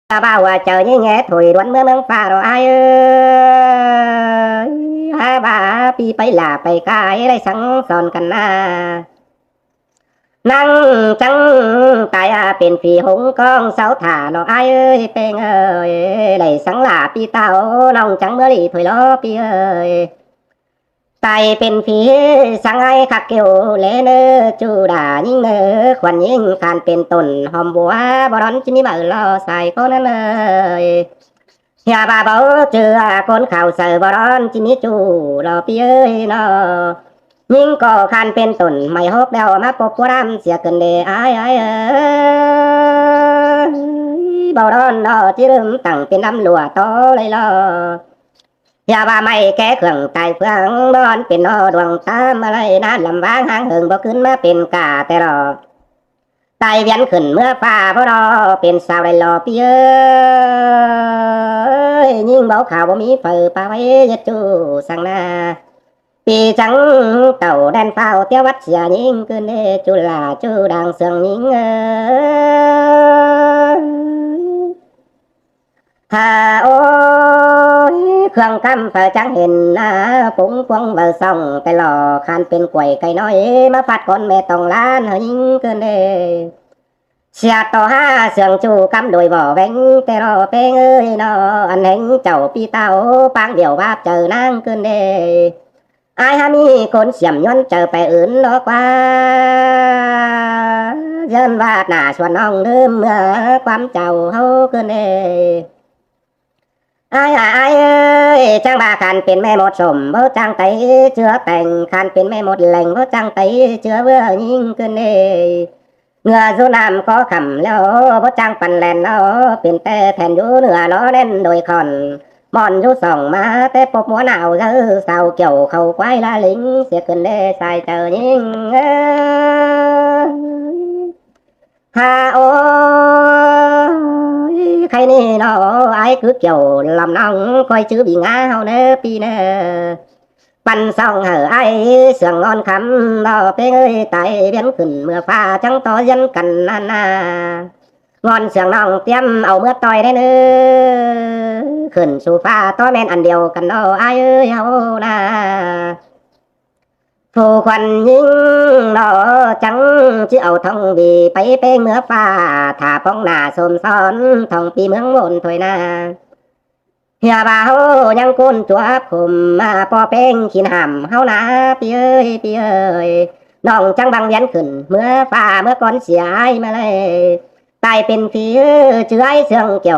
ta bao chờ như nghe thổi đoán mưa măng pha rồi ai ơi ha bà pi bay là bay cái đây sáng son cần na năng trắng tạiเป็นphi hùng con sáu thả nó ai ơi bên ơi đây sáng là pi tao lòng trắng mưa đi thổi lo pi ơi tạiเป็นผีสังไอคักเกี่ยวเลเนอจูดายิ่งเนอขวัญยิ่งการเป็นตนหอมบัวบร้อนจิมีบ่รอใส่คนนั้นเลยอย่าบาเบาเจอคนข่าวเสือบร้อนจิมีจูรอพี่เอ้ยนอยิ่งก็คันเป็นตนไม่ฮบเดามาปบพวรำเสียเกินเดไอ้ไอ้เอ้ยบ่ร้อนนอจิเริ่มตั้งเป็นน้ำหลัวโตเลยรออย่าว่าไม่แก้เครื่องตายเพื่องบอนเป็นนอดวงตามอะไรนะลำวางหางเหิงบ่ขึ้นมาเป็นกาแต่รอตายเวียนขึ้นเมื่อฟ้าเพราะรอเป็นสาวได้รอพี่เอ้ยยิ่งเบาข่าวบ่มีเปิดปาไว้ยัดจูสั่งนาปีจังเต่าแดนเฝ้าเตี้ยวัดเสียยิ่งขึ้นเดจุลาจูดังเสียงยิ่งฮ่าโอ้ยเครื่องกำเปิดจังเห็นนะปุ๋งควงเบอร์ส่องไปหล่อคันเป็นกล้วยไก่น้อยมาฟัดคนแม่ต้องล้านเฮยิ่งเกินเดเสียต่อห้าเสียงจูกำโดยบ่แวงแต่รอเป้งเอ้ยนออันเห็นเจ้าปีเต้าปางเดียวบาปเจอนางเกินเดอายฮามีคนเสียมย้อนเจอไปอื่นดอกว่าเยินวาดหน้าชวนน้องลืมเมื่อความเจ้าเฮาเกินเดไอ้ไอ้เอ้ยจังบาคันเป็นแม่หมดสมบ่จังไตเชื้อแต่งคันเป็นแม่หมดแหล่งบ่จังไตเชื้อเบื่อยิ่งเกินเด้เหงื่อสูน้ำก็ขำแล้วบ่จังปันแลนแล้วเป็นแต่แทนอยู่เหนือล้อเล่นโดยคอนมอนอยู่ส่องมาแต่ปบหัวหนาวเจ้าสาวเกี่ยวเข้าควายละลิงเสียเกินเด้สายเจอยิ่งฮาโอใครนี่เนาะไอ้cứ kiểu làm nong coi chứ bị ngã hao nè pi nèปั่นxong hở ai sườn ngon khắm đò phê ơi tại biến khẩn mưa pha trắng to dân cần na ngon sườn nong tiêm ẩu mưa tỏi đấy nữa khẩn su pha to men ăn điều cần đâu ai ơi hao na phù khoănยิ่งเนาะจังจิเอาทองบีไปเป้งเมื่อฟ้าถ้าป้องหน้าสมซ้อนทองปีเมืองมนถอยนาเฮียบ่าวยังก้นตัวผมมาพอเป้งขินห่ำเฮานาพี่เอ้ยพี่เอ้ยน้องจังบังเวียนขึ้นเมื่อฟ้าเมื่อก่อนเสียมาเลยตายเป็นผีเจือไอ้เสื่องเกี่ยว